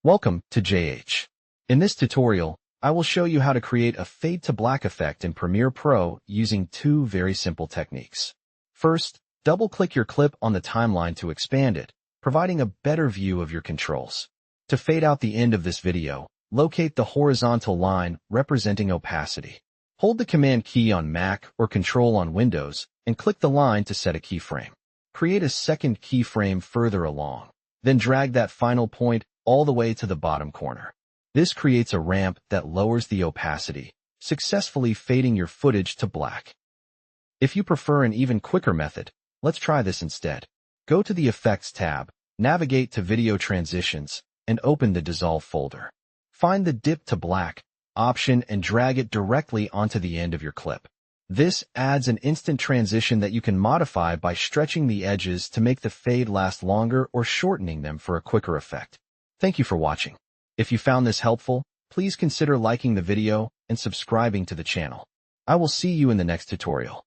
Welcome to JH. In this tutorial, I will show you how to create a fade to black effect in Premiere Pro using two very simple techniques. First, double-click your clip on the timeline to expand it, providing a better view of your controls. To fade out the end of this video, locate the horizontal line representing opacity. Hold the Command key on Mac or Control on Windows and click the line to set a keyframe. Create a second keyframe further along. Then drag that final point all the way to the bottom corner. This creates a ramp that lowers the opacity, successfully fading your footage to black. If you prefer an even quicker method, let's try this instead. Go to the Effects tab, navigate to Video Transitions, and open the Dissolve folder. Find the Dip to Black option and drag it directly onto the end of your clip. This adds an instant transition that you can modify by stretching the edges to make the fade last longer or shortening them for a quicker effect. Thank you for watching. If you found this helpful, please consider liking the video and subscribing to the channel. I will see you in the next tutorial.